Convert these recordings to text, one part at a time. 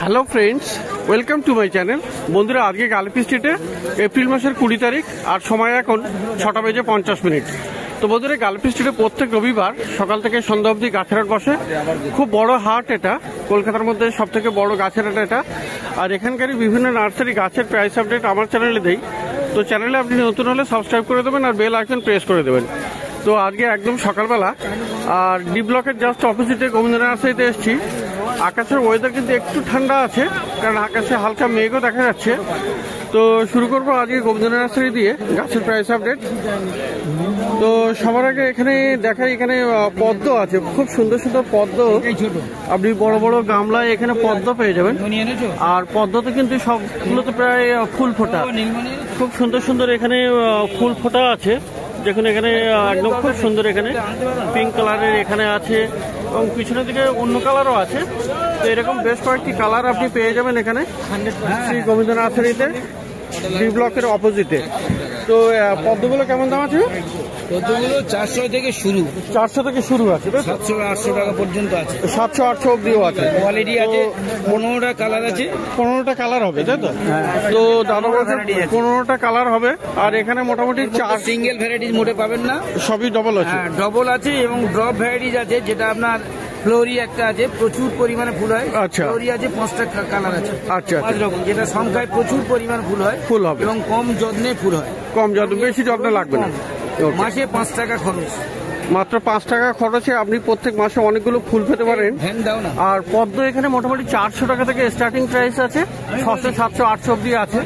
Hello friends, welcome to my channel. বন্ধুরা, আজকে গালেপি স্ট্রিটে এপ্রিল মাসের 20 তারিখ আর সময় এখন 6:50। তো বন্ধুরা, গালেপি স্ট্রিটে প্রত্যেক রবিবার সকাল থেকে সন্ধ্যা অবধি গাছের হাট বসে। খুব বড় হাট এটা, কলকাতার মধ্যে সব থেকে বড় গাছের হাট এটা। আর এখানকারই বিভিন্ন নার্সারি গাছের প্রাইস আপডেট আমার চ্যানেলে দেই। তো চ্যানেলে আপনি নতুন হলে সাবস্ক্রাইব করে দেবেন আর বেল আইকন প্রেস করে দেবেন। তো আজকে একদম সকালবেলা আর ডি ব্লকের জাস্ট অপোজিটে গোবিন্দ নার্সারিতে এসেছি। আকাশের ওয়েদার কিন্তু একটু ঠান্ডা আছে, কারণ আকাশে হালকা মেঘও দেখা যাচ্ছে। তো শুরু করবো আজকে গোবিন্দ নার্সারি দিয়ে গাছের প্রাইস আপডেট। তো সবার আগে এখানে দেখাই, এখানে পদ্ম আছে, খুব সুন্দর সুন্দর পদ্ম। আপনি বড় বড় গামলায় এখানে পদ্ম পেয়ে যাবেন। আর পদ্মতে কিন্তু সবগুলোতে প্রায় ফুল ফোটা, খুব সুন্দর সুন্দর এখানে ফুল ফোটা আছে। দেখুন এখানে একদম খুব সুন্দর, এখানে পিঙ্ক কালারের এখানে আছে এবং পিছনের দিকে অন্য কালারও আছে। তো এরকম বেশ কয়েকটি কালার আপনি পেয়ে যাবেন এখানে শ্রী গোবিন্দ নার্সারিতে, ডি ব্লকের অপোজিটে। তো পদ্মগুলো কেমন দাম আছে? পদ্মগুলো 400 থেকে শুরু, 400 থেকে শুরু আছে, 700-800 টাকা পর্যন্ত আছে, 700-800 অব্দিও আছে। কোয়ালিটি আছে, 15টা কালার আছে, 15টা কালার হবে, তাই তো? তো দাদা বলছে 15টা কালার হবে। আর এখানে মোটামুটি 4 সিঙ্গেল ভ্যারাইটিস মোটে পাবেন না, সবই ডবল আছে। ডবল আছে এবং ড্রপ ভ্যারাইটিস আছে, যেটা আপনার ফ্লোরি একটা আছে, প্রচুর পরিমাণে ফুল হয়। আচ্ছা, ফ্লোরি আছে 5টা কালার আছে। আচ্ছা, 5 রকম, যেটা সংখ্যায় প্রচুর পরিমাণ ফুল হয়, ফুল হবে এবং কম যত্নে ফুল হয়। কম যত্ন, বেশি যত্ন লাগবে না। মাসে 5 টাকা খরচ, মাত্র 5 টাকা খরচে আপনি প্রত্যেক মাসে অনেকগুলো ফুল পেতে পারেন। আর পদ্ম এখানে মোটামুটি 400 টাকা থেকে স্টার্টিং প্রাইস আছে, 600, 700, 800 অব্দি আছে।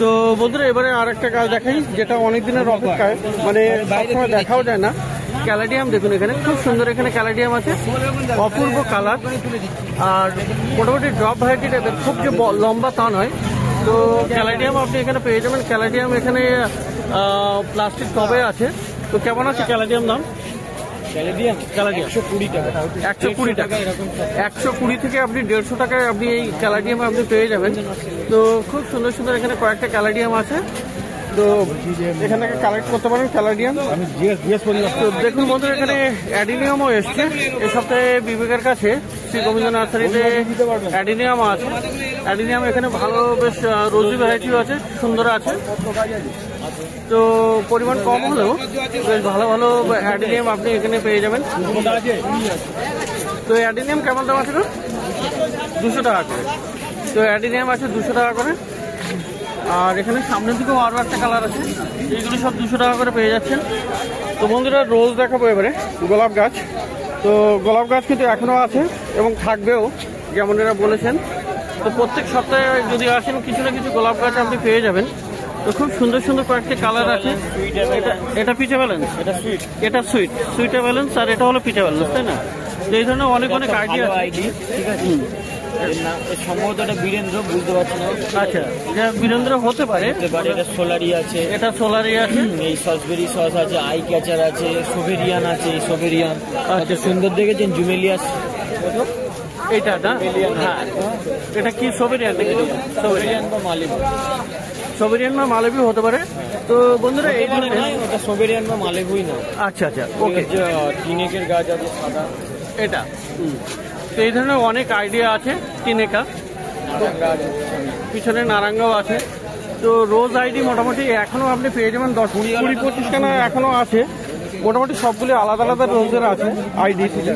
তো বন্ধুরা, এবারে আর একটা গাছ দেখাই, যেটা অনেকদিনের অপেক্ষায়, মানে সবসময় দেখাও যায় না। ক্যালাডিয়াম দেখুন, এখানে খুব সুন্দর এখানে ক্যালাডিয়াম আছে, অপূর্ব কালার। আর মোটামুটি ড্রপ ভ্যারাইটি টাইপের, খুব যে লম্বা তা নয়। তো ক্যালাডিয়াম আপনি এখানে পেয়ে যাবেন। ক্যালাডিয়াম এখানে প্লাস্টিক টবে আছে। তো কেমন আছে ক্যালাডিয়াম দাম? ক্যালাডিয়াম 120 টাকা, 120 টাকা, 120 থেকে আপনি 150 টাকায় আপনি এই ক্যালাডিয়াম আপনি পেয়ে যাবেন। তো খুব সুন্দর সুন্দর এখানে কয়েকটা ক্যালাডিয়াম আছে। তো এখান থেকে কালেক্ট করতে পারেন ক্যালাডিয়াম। তো দেখুন বন্ধুরা, এখানে অ্যাডিনিয়ামও এসছে এই সপ্তাহে বিবেকের কাছে, শ্রী গোবিন্দ নার্সারিতে অ্যাডিনিয়াম আছে। অ্যাডিনিয়াম এখানে ভালো, বেশ রোজি ভ্যারাইটিও আছে, সুন্দর আছে। তো পরিমাণ কম হলেও বেশ ভালো ভালো অ্যাডিনিয়াম আপনি এখানে পেয়ে যাবেন। তো অ্যাডিনিয়াম কেমন দাম আছে? 200 টাকা করে। তো অ্যাডিনিয়াম আছে 200 টাকা করে। আর এখানে সামনের দিকেও আরও একটা কালার আছে, এইগুলো সব 200 টাকা করে পেয়ে যাচ্ছেন। তো বন্ধুরা, রোজ দেখাবো এবারে, গোলাপ গাছ। তো গোলাপ গাছ কিন্তু এখনও আছে এবং থাকবেও, যেমন এরা বলেছেন। তো প্রত্যেক সপ্তাহে যদি আসেন, কিছু না কিছু গোলাপ গাছ আপনি পেয়ে যাবেন। তো খুব সুন্দর সুন্দর কয়েকটি কালার আছে। এটা পিচে ব্যালেন্স, এটা সুইটে ব্যালেন্স, আর এটা হলো পিচে ব্যালেন্স, তাই না? তো এই ধরনের অনেক অনেক আইডিয়া আছে, ঠিক আছে? সম্ভবত এটা বীরেন্দ্র, বুঝতে পারছি না। আচ্ছা, এটা বীরেন্দ্র হতে পারে। এটা সোলারি আছে, এটা সোলারি আছে, এই সসবেরি সস আছে, আই ক্যাচার আছে, সোভেরিয়ান আছে, সোভেরিয়ান আছে। সুন্দর দেখেছেন জুমেলিয়াস, এইটা না? হ্যাঁ, এটা কি সোভেরিয়ান? সোভেরিয়ান বা মালিবু, সোভেরিয়ান বা মালেবি হতে পারে। তো বন্ধুরা, এই ওটা সোভেরিয়ান বা মালেবুই না। আচ্ছা আচ্ছা, ওকে। টিনেকের গাছ আছে সাদা, এটা। তো এই ধরনের অনেক আইডিয়া আছে। টিনেকা, পিছনে নারাঙ্গাও আছে। তো রোজ আইডি মোটামুটি এখনো আপনি পেয়ে যাবেন 10-20-25 খানা এখনো আছে। মোটামুটি সবগুলি আলাদা আলাদা রোজের আছে আইডি থেকে।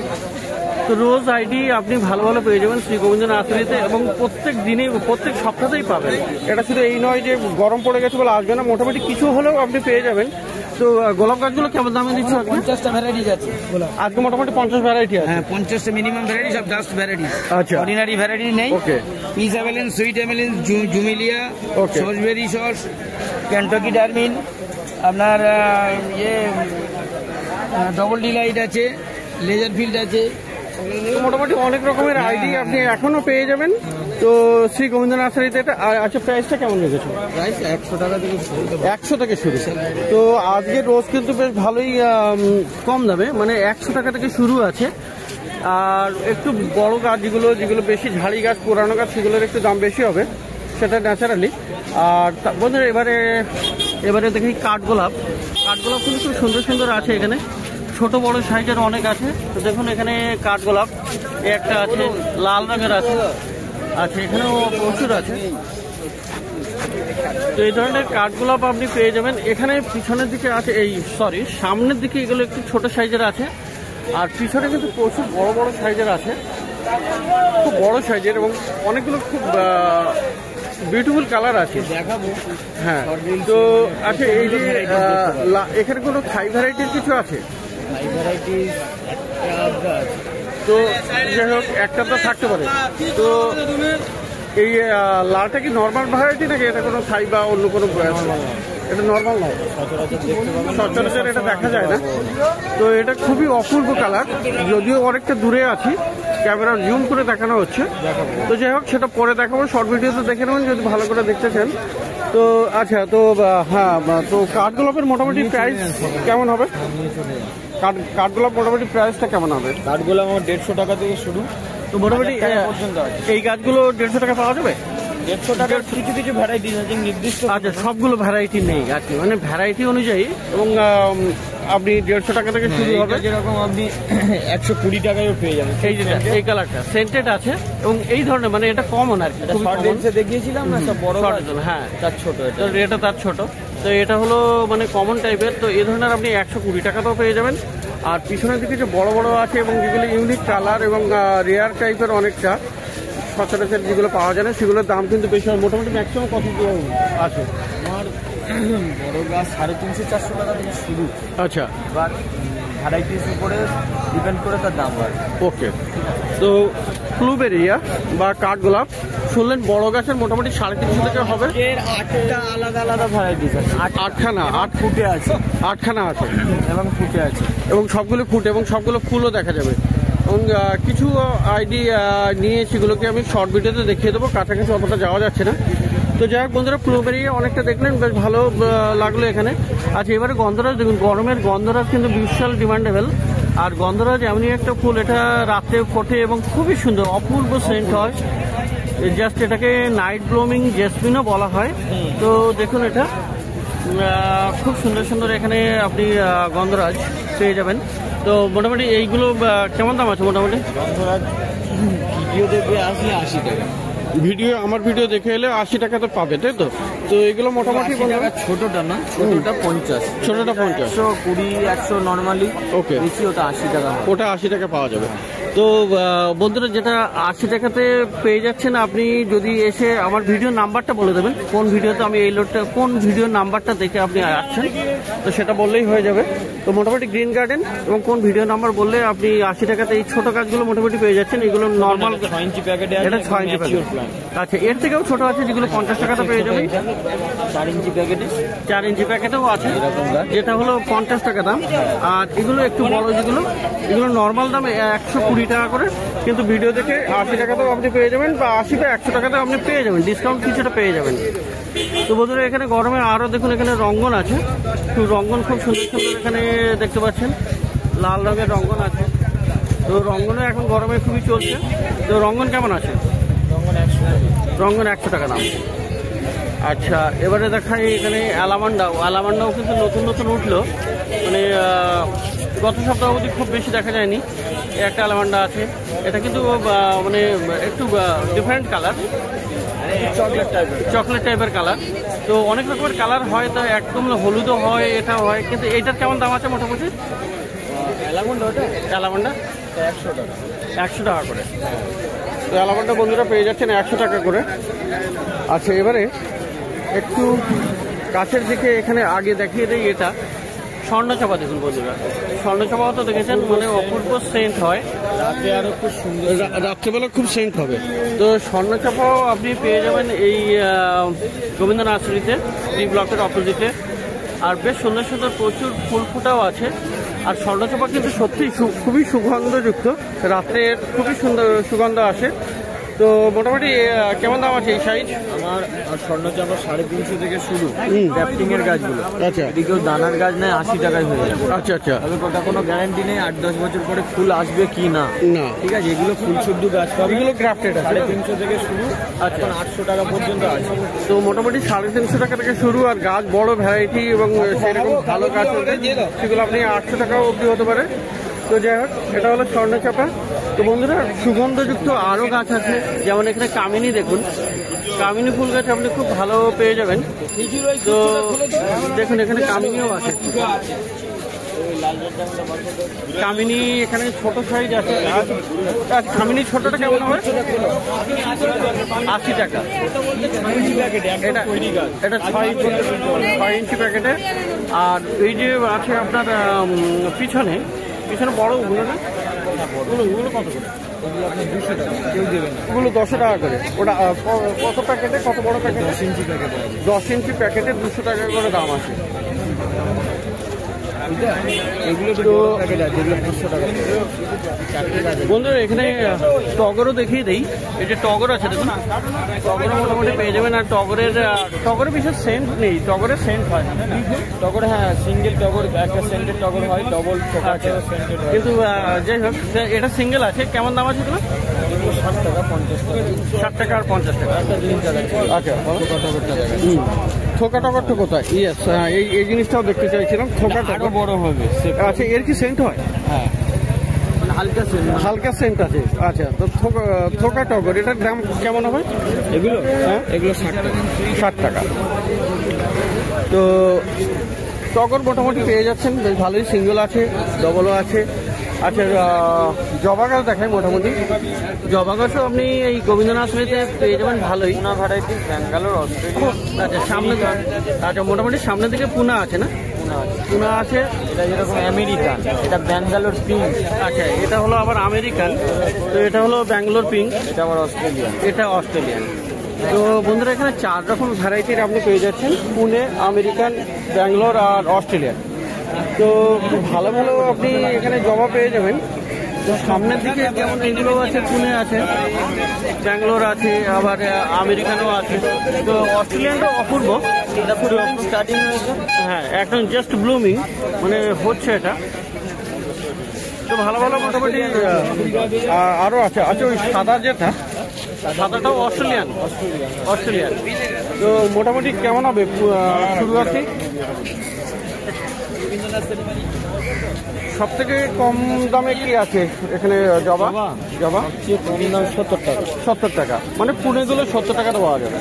তো রোজ আইডি আপনি ভালো ভালো পেয়ে যাবেন শ্রী গোবিন্দ নার্সারিতে, এবং প্রত্যেক দিনে, প্রত্যেক সপ্তাহেই পাবেন। এটা শুধু এই নয় যে গরম পড়ে গেছে বলে আসবে না, মোটামুটি কিছু হলেও আপনি পেয়ে যাবেন। তো গোলাপ গাছগুলো কেমন দামে দিচ্ছে? 50টা ভ্যারাইটিস আছে আজকে, মোটামুটি 50 ভ্যারাইটি আছে। হ্যাঁ, 50টা মিনিমাম ভ্যারাইটি, সব জাস্ট ভ্যারাইটিস। আচ্ছা, অর্ডিনারি ভ্যারাইটি নেই। ওকে। পিস অ্যাভেলেন্স, সুইট অ্যাভেলেন্স, জুমিলিয়া, সসবেরি সস, ক্যান্টাকি ডারমিন, আপনার ডবল ডিলাইট আছে, লেজার ফিল্ড আছে। মোটামুটি অনেক রকমের আইডি আপনি এখনো পেয়ে যাবেন। তো শ্রী গোবিন্দ নার্সারিতে এটা। আচ্ছা, প্রাইসটা কেমন রেখেছো? প্রাইস 100 টাকা থেকে শুরু, 100 থেকে শুরু। তো আজকে রোজ কিন্তু বেশ ভালোই কম দামে, মানে 100 টাকা থেকে শুরু আছে। আর একটু বড় গাছ যেগুলো বেশি ঝাড়ি গাছ, পুরানো গাছ, সেগুলোর একটু দাম বেশি হবে, সেটা ন্যাচারালি। আর বন্ধুরা, এবারে দেখি কাঠগোলাপ কিন্তু খুব সুন্দর সুন্দর আছে এখানে। ছোট বড় সাইজের অনেক আছে। তো দেখুন এখানে কাঠগোলাপ একটা আছে, লাল রঙের আছে। আচ্ছা, এখানেও প্রচুর আছে। তো এই ধরনের কাঠগোলাপ আপনি পেয়ে যাবেন এখানে। পিছনের দিকে আছে, সামনের দিকে এগুলো একটু ছোট সাইজের আছে, আর পিছনে কিন্তু প্রচুর বড় বড় সাইজের আছে, খুব বড় সাইজের, এবং অনেকগুলো খুব বিউটিফুল কালার আছে, দেখাবো। হ্যাঁ, তো আচ্ছা, এই যে এখানে কোনো থাই ভ্যারাইটির কিছু আছে? তো যাই হোক, একটা তো থাকতে পারে। তো এই লালটা কি নর্মাল ভ্যারাইটি নাকি এটা কোনো থাই বা অন্য কোনো? এটা নর্মাল নয়, সচরাচর এটা দেখা যায় না। তো এটা খুবই অপূর্ব কালার, যদিও অনেকটা দূরে আছি, ক্যামেরা জুম করে দেখানো হচ্ছে। তো যাই হোক, সেটা পরে দেখাবো, শর্ট ভিডিওতে দেখে নেবেন যদি ভালো করে দেখতে চান। তো আচ্ছা, তো হ্যাঁ, তো কাঠগোলাপের মোটামুটি প্রাইস কেমন হবে? কাঠগোলাপ মোটামুটি প্রাইসটা কেমন হবে? কাঠগোলাপ আমার 150 টাকা থেকে শুরু। তো মোটামুটি এই গাছগুলো 150 টাকা পাওয়া যাবে? 150 টাকার কিছু কিছু ভ্যারাইটি আছে নির্দিষ্ট। আচ্ছা, সবগুলো ভ্যারাইটি নেই আর কি, মানে ভ্যারাইটি অনুযায়ী, এবং আপনি 150 টাকা থেকে শুরু হবে। যেরকম আপনি 120 টাকায়ও পেয়ে যাবেন। এই যে এই কালারটা সেন্টেড আছে, এবং এই ধরনের, মানে এটা কমন আর কি। দেখিয়েছিলাম না, সব বড়, হ্যাঁ, তার ছোট, এটা তার ছোট। তো এটা হলো মানে কমন টাইপের। তো এই ধরনের আপনি 120 টাকাতেও পেয়ে যাবেন। আর পিছনের দিকে যে বড় বড় আছে এবং যেগুলো ইউনিক কালার এবং রেয়ার টাইপের অনেকটা, সচরাচর যেগুলো পাওয়া যায় না, সেগুলোর দাম কিন্তু বেশি হয়। মোটামুটি ম্যাক্সিমাম কত আছে? আমার বড় গাছ 350-400 টাকা থেকে শুরু। আচ্ছা, এবার ভ্যারাইটিস উপরে ডিপেন্ড করে তার দাম হয়। ওকে। তো প্লুবেরিয়া বা কাঠগোলাপ শুনলেন, বড় গাছের মোটামুটি 350 টাকা হবে। এর 8টা আলাদা আলাদা ভ্যারাইটিস আছে। 8 ফুটে আছে, 8খানা আছে, এবং ফুটে আছে, এবং সবগুলো ফুটে, এবং সবগুলো ফুলও দেখা যাবে। এবং কিছু আইডিয়া নিয়ে সেগুলোকে আমি শর্ট ভিডিওতে দেখিয়ে দেবো, কাছাকাছি অতটা যাওয়া যাচ্ছে না। তো যাই হোক বন্ধুরা, প্লুবেরি অনেকটা দেখলেন, বেশ ভালো লাগলো এখানে। আচ্ছা, এবারে গন্ধরাজ দেখুন। গরমের গন্ধরাজ কিন্তু বিশাল ডিমান্ডেবল। আর গন্ধরাজ এমনই একটা ফুল, এটা রাতে ফোটে এবং খুবই সুন্দর, অপূর্ব সেন্ট হয়। জাস্ট এটাকে নাইট ব্লুমিং জেসমিনও বলা হয়। তো দেখুন, এটা খুব সুন্দর সুন্দর এখানে আপনি গন্ধরাজ পেয়ে যাবেন। তো মোটামুটি এইগুলো কেমন দাম আছে? মোটামুটি গন্ধরাজ ভিডিও দেখে আসলে 80 টাকা। আমার ভিডিও দেখে এলে 80 টাকা তো পাবে, তাই তো? তো এগুলো মোটামুটি ছোটটা না, ছোটটা 50, ছোটটা 50, 120, 100 নর্মালি। ওকে, বেশি ওটা 80 টাকা, ওটা 80 টাকা পাওয়া যাবে। তো বন্ধুরা, যেটা 80 টাকাতে পেয়ে যাচ্ছেন, আপনি যদি এসে আমার ভিডিও নাম্বারটা বলে দেবেন, কোন ভিডিওতে আমি এই লোডটা, কোন ভিডিওর নাম্বারটা দেখে আপনি আসছেন, তো সেটা বললেই হয়ে যাবে। তো মোটামুটি গ্রিন গার্ডেন এবং কোন ভিডিও নাম্বার বললে আপনি 80 টাকাতে এই ছোট গাছগুলো মোটামুটি পেয়ে যাচ্ছেন। এগুলো নর্মাল 6 ইঞ্চি প্যাকেটে, এটা 6 ইঞ্চি প্যাকেট। আচ্ছা, এর থেকেও ছোট আছে যেগুলো 50 টাকাতে পেয়ে যাবেন। 4 ইঞ্চি প্যাকেটে, 4 ইঞ্চি প্যাকেটেও আছে, যেটা হলো 50 টাকা দাম। আর এগুলো একটু বড় যেগুলো, এগুলো নর্মাল দাম 120 টাকা করে, কিন্তু ভিডিও দেখে 80 টাকাতেও আপনি পেয়ে যাবেন, বা 80 বা 100 টাকাতেও আপনি পেয়ে যাবেন, ডিসকাউন্ট কিছুটা পেয়ে যাবেন। তো বন্ধুরা, এখানে গরমে আরও দেখুন, এখানে রঙ্গন আছে, রঙ্গন খুব সুন্দর সুন্দর এখানে দেখতে পাচ্ছেন, লাল রঙের রঙ্গন আছে। তো রঙ্গনও এখন গরমে খুবই চলছে। তো রঙ্গন কেমন আছে? রঙ্গন 100 টাকা দাম। আচ্ছা, এবারে দেখাই এখানে অ্যালামান্ডাও কিন্তু নতুন নতুন উঠলো, মানে গত সপ্তাহ অবধি খুব বেশি দেখা যায়নি। একটা অ্যালামান্ডা আছে, এটা কিন্তু মানে একটু ডিফারেন্ট কালার, চকলেট টাইপের কালার। তো অনেক রকমের কালার হয়, তো একদম হলুদও হয়, এটা হয়, কিন্তু এইটার কেমন দাম আছে মোটামুটি? অ্যালামান্ডা 100 টাকা, 100 টাকা করে। তো অ্যালামান্ডা বন্ধুরা পেয়ে যাচ্ছেন 100 টাকা করে। আচ্ছা, এবারে একটু কাছের দিকে এখানে আগে দেখিয়ে দিই, এটা স্বর্ণচাপা দেখুন বন্ধুরা। স্বর্ণচাপাও তো দেখেছেন, মানে অপূর্ব সেন্ট হয়, রাতে আরো খুব সুন্দর, রাত্রেবেলা খুব সেন্ট হবে। তো স্বর্ণচাপাও আপনি পেয়ে যাবেন এই গোবিন্দ নার্সারিতে, এই ব্লকের অপোজিটে। আর বেশ সুন্দর সুন্দর প্রচুর ফুল ফুটাও আছে। আর স্বর্ণচাপা কিন্তু সত্যি খুবই সুগন্ধযুক্ত, রাত্রে খুবই সুন্দর সুগন্ধ আসে। তো মোটামুটি কেমন দাম আছে এই সাইজ? আমার স্বর্ণচাপা 350 থেকে শুরু, ক্যাপ্টিং এর গাছগুলো। আচ্ছা, এদিকেও দানার গাছ নেয় 80 টাকায় হয়ে যাবে। আচ্ছা আচ্ছা, তবে ওটা কোনো গ্যারান্টি নেই 8-10 বছর পরে ফুল আসবে কি না, ঠিক আছে? এগুলো ফুল শুদ্ধ গাছ পাবে, এগুলো গ্রাফটেড আছে, 350 থেকে শুরু, আচ্ছা 800 টাকা পর্যন্ত আছে। তো মোটামুটি 350 টাকা থেকে শুরু, আর গাছ বড় ভ্যারাইটি এবং সেরকম ভালো গাছ সেগুলো আপনি 800 টাকাও অবধি হতে পারে। তো যাই হোক, এটা হলো স্বর্ণচাপা। তো বন্ধুরা সুগন্ধযুক্ত আরও গাছ আছে, যেমন এখানে কামিনী দেখুন, কামিনী ফুল গাছ আপনি খুব ভালো পেয়ে যাবেন। তো দেখুন এখানে কামিনীও আছে, কামিনী এখানে ছোট সাইজ আছে। আর কামিনী ছোটটা কেমন হবে? 80 টাকা। এটা 6 ইঞ্চি প্যাকেটে। আর এই যে আছে আপনার পিছনে বড় ওগুলো না, ওগুলো কত করে? ওগুলো 10 টাকা করে। ওটা কত প্যাকেটে, কত বড় প্যাকেট? 10 ইঞ্চি প্যাকেটে। 10 ইঞ্চি প্যাকেটে 200 টাকা করে দাম আছে। বন্ধুরা এখানে টগরও দেখিয়ে দেই। এই যে টগর আছে দেখুন, টগরও মোটামুটি পেয়ে যাবেন। আর টগরের বিশেষ সেন্ট নেই, টগরের সেন্ট হয় না। টগর, হ্যাঁ সিঙ্গেল টগর, একটা সেন্টের টগর হয়, ডবল আছে কিন্তু যাই হোক এটা সিঙ্গেল আছে। কেমন দাম আছে এগুলো? 60 টাকা 50 টাকা। 60 টাকা আর 50 টাকা। আচ্ছা, থোকা টগরটা কোথায়? ইয়েস, এই জিনিসটাও দেখতে চাইছিলাম। থোকা টগর বড় হবে। আচ্ছা, এর কি সেন্ট হয়? হ্যাঁ, হালকা সেন্ট আছে। আচ্ছা, তো থোকা টগর এটার দাম কেমন হবে? এগুলো হ্যাঁ, এগুলো 60 টাকা। 60 টাকা। তো টগর মোটামুটি পেয়ে যাচ্ছেন, বেশ ভালোই। সিঙ্গেল আছে, ডবলও আছে। আচ্ছা, জবা গাছ দেখায়। মোটামুটি জবা গাছও আপনি এই গোবিন্দনাথে পেয়ে যাবেন ভালোই। পুনা ভ্যারাইটি, ব্যাঙ্গালোর, অস্ট্রেলিয়া। আচ্ছা, সামনে, আচ্ছা মোটামুটি সামনের দিকে পুনা আছে না? পুনা আছে। এটা যেরকম আমেরিকান, এটা ব্যাঙ্গালোর পিঙ্ক। আচ্ছা, এটা হলো আবার আমেরিকান। তো এটা হলো ব্যাঙ্গালোর পিঙ্ক। এটা আবার অস্ট্রেলিয়ান। এটা অস্ট্রেলিয়ান। তো বন্ধুরা এখানে 4 রকম ভ্যারাইটির আপনি পেয়ে যাচ্ছেন, পুনে, আমেরিকান, ব্যাঙ্গালোর আর অস্ট্রেলিয়ান। তো খুব ভালো ভালো আপনি এখানে জবা পেয়ে যাবেন। তো সামনের দিকে যেমন এগুলো আছে, পুনে আছে, ব্যাঙ্গালোর আছে, আবার আমেরিকানও আছে। তো অস্ট্রেলিয়ানটাও অপূর্ব, স্টার্টিং হয়েছে। হ্যাঁ একদম জাস্ট ব্লুমিং, মানে হচ্ছে এটা। তো ভালো ভালো মোটামুটি আরও আছে। আচ্ছা, ওই সাদা যেটা, সাদাটাও অস্ট্রেলিয়ান। তো মোটামুটি কেমন হবে শুরু আছে? সব থেকে কম দামে কি আছে এখানে? জবা কম দাম 70 টাকা। 70 টাকা, মানে পুনেগুলো 70 টাকাতে পাওয়া যাবে।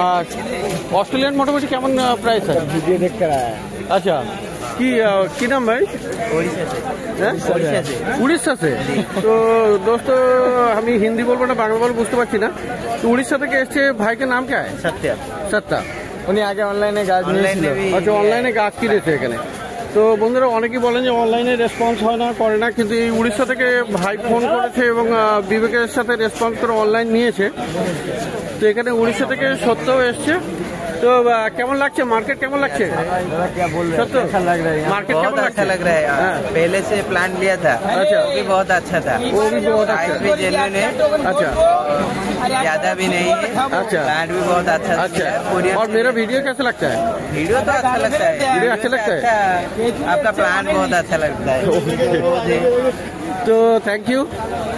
আর অস্ট্রেলিয়ান মোটামুটি কেমন প্রাইস আছে? ভিডিও দেখতে। আচ্ছা, কি নাম ভাই? উড়িষ্যা से। तो दोस्तों हम हिंदी बोलबो ना बांग्ला बोलबो বুঝতে পারছি না। তো উড়িষ্যা থেকে এসেছে, ভাইকে নাম क्या है? সত্য। উনি আগে অনলাইনে গাছ নিয়েছিল। আচ্ছা, অনলাইনে গাছ কিনেছে এখানে। তো বন্ধুরা অনেকেই বলেন যে অনলাইনে রেসপন্স হয় না, করে না, কিন্তু এই উড়িষ্যা থেকে ভাই ফোন করেছে এবং বিবেকের সাথে রেসপন্স করে অনলাइन নিয়েছে। তো এখানে উড়িষ্যা থেকে সত্যও এসছে। तो কেমন লাগছে, মার্কেট কেমন লাগছে? क्या बोल रहे हैं? अच्छा लग रहा है, मार्केट बहुत अच्छा लग रहा है। पहले से प्लान लिया था, अच्छा, वो भी बहुत अच्छा था। वो भी बहुत अच्छा, भी जेन्युइन है। अच्छा, ज्यादा भी नहीं है। अच्छा, प्लान भी बहुत अच्छा। अच्छा। और मेरा वीडियो कैसा लगता है? वीडियो तो अच्छा लगता है। वीडियो अच्छा लगता है। आपका प्लान बहुत अच्छा लगता है। तो थैंक यू।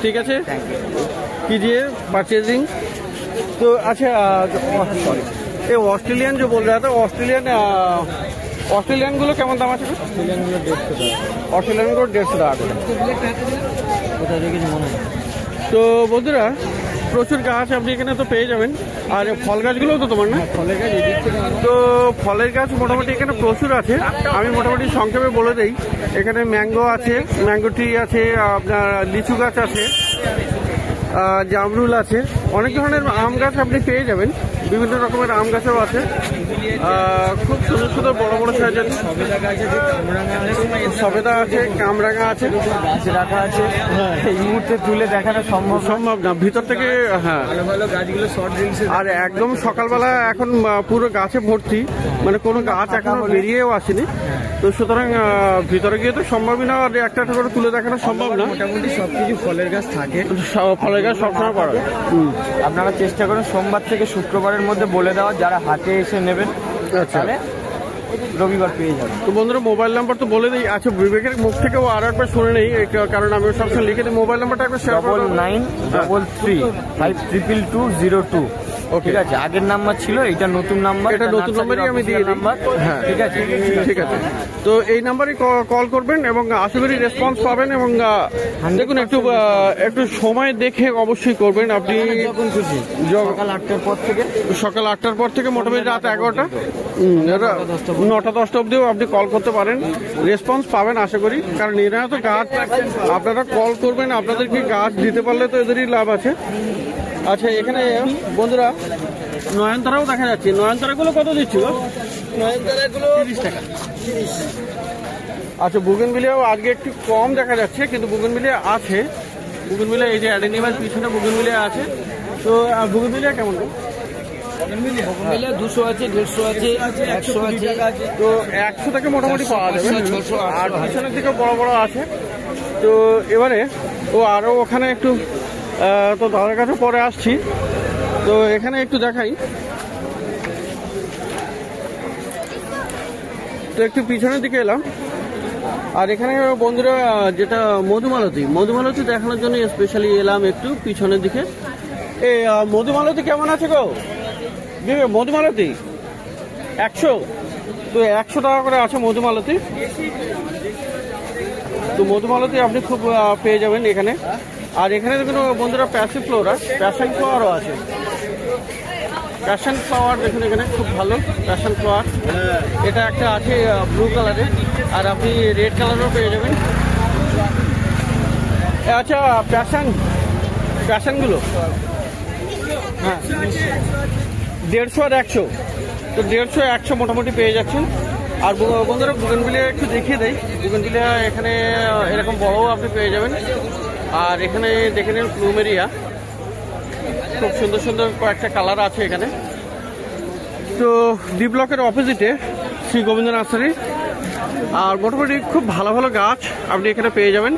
ठीक है, कीजिए परचेजिंग। तो अच्छा, सॉरी, ये ऑस्ट्रेलियन जो बोल रहा था, ऑस्ट्रेलियन गुलो केमन दाम আছে? অস্ট্রেলিয়ান গুলো 150 টাকা করে। তো বন্ধুরা প্রচুর গাছ আপনি এখানে তো পেয়ে যাবেন। আর ফল গাছগুলো তো তোমার না? ফলের গাছ এদিক থেকে। তো ফলের গাছ মোটামুটি এখানে প্রচুর আছে। আমি মোটামুটি সংক্ষেপে বলে দেই। এখানে ম্যাঙ্গো আছে, ম্যাঙ্গো ট্রি আছে, আপনার লিচু গাছ আছে, জামরুল আছে, অনেক ধরনের আম গাছ আপনি পেয়ে যাবেন। বিভিন্ন রকমের আম গাছও আছে, খুব সুন্দর সুন্দর বড় বড় সাইজের। সবেদা আছে, কামরাঙা আছে, গাছ রাখা আছে। এই মুহূর্তে তুলে দেখানো সম্ভব না ভিতর থেকে। হ্যাঁ, ভালো গাছগুলো শর্ট রিলসে। আর একদম সকালবেলা এখন পুরো গাছে ভর্তি, মানে কোনো গাছ এখনো বেরিয়েও আসেনি। তো সুতরাং ভিতরে গিয়ে তো সম্ভবই না, আর একটা করে তুলে দেখানো সম্ভব না। মোটামুটি সবকিছু ফলের গাছ থাকে, ফলের গাছ সবসময় পাওয়া যায়। আপনারা চেষ্টা করুন সোমবার থেকে শুক্রবারের মধ্যে বলে দেওয়া, যারা হাটে এসে নেবেন। তাহলে রবিবার পেয়ে যাবে। তো বন্ধুরা মোবাইল নাম্বার তো বলে দিই, আচ্ছা বিবেকের মুখ থেকেও আরো একবার শুনে নেই, কারণ আমি সবসময় লিখে দিই। মোবাইল নাম্বারটা একবার শেয়ার করো। 9933522202। ঠিক আছে, আগের নাম্বার ছিল, এটা নতুন নাম্বার, এটা নতুন নাম্বারই আমি দিয়ে দিই। হ্যাঁ ঠিক আছে, ঠিক আছে। তো এই নাম্বারে কল করবেন এবং আশা করি রেসপন্স পাবেন। এবং দেখুন একটু সময় দেখে অবশ্যই করবেন। আপনি যখন খুশি সকাল 8টার পর থেকে, সকাল 8টার পর থেকে মোটামুটি রাত 11টা 9টা 10টা অবধিও আপনি কল করতে পারেন, রেসপন্স পাবেন আশা করি। কারণ এরা তো গাছ, আপনারা কল করবেন, আপনাদেরকে গাছ দিতে পারলে তো এদেরই লাভ আছে। আচ্ছা এখানে বন্ধুরা নয়নতারাও দেখা যাচ্ছে। নয়নতারাগুলো কত দিচ্ছিল? নয়নতারাগুলো 30 টাকা। আচ্ছা বুগেনভিলিয়াও আজকে একটু কম দেখা যাচ্ছে, কিন্তু বুগেনভিলিয়া আছে। বুগেনভিলিয়া এই যে অ্যাডেনিমার পিছনে বুগেনভিলিয়া আছে। তো বুগেনভিলিয়া কেমন? বুগেনভিলিয়া 200 আছে, 150 আছে, 100 আছে। তো 100 থেকে মোটামুটি পাওয়া যাবে, 600, আর পিছনের দিকে বড় বড় আছে। তো এবারে আরও ওখানে একটু তো দাদার কাছে পরে আসছি। তো এখানে একটু দেখাই, তো একটু পিছনের দিকে এলাম। আর এখানে বন্ধুরা যেটা মধুমালতী দেখানোর জন্য স্পেশালি এলাম একটু পিছনের দিকে। এই মধুমালতী কেমন আছে গো? মধুমালতী 100, তো 100 টাকা করে আছে মধুমালতী। তো মধুমালতী আপনি খুব পেয়ে যাবেন এখানে। আর এখানে দেখুন বন্ধুরা প্যাশন ফ্লাওয়ারও আছে। প্যাশন ফ্লাওয়ার দেখুন এখানে খুব ভালো প্যাশন ফ্লাওয়ার। এটা একটা আছে ব্লু কালারের, আর আপনি রেড কালারও পেয়ে যাবেন। আচ্ছা প্যাশনগুলো হ্যাঁ 150 আর 100, তো 150-100 মোটামুটি পেয়ে যাচ্ছেন। আর বন্ধুরা বুগেনভিলিয়া একটু দেখিয়ে দেয়। বুগেনভিলিয়া এখানে এরকম বড়ও আপনি পেয়ে যাবেন। আর এখানে দেখে নিন প্লুমেরিয়া, খুব সুন্দর সুন্দর কয়েকটা কালার আছে এখানে। তো ডি ব্লকের অপোজিটে শ্রী গোবিন্দ নার্সারি। আর মোটামুটি খুব ভালো ভালো গাছ আপনি এখানে পেয়ে যাবেন।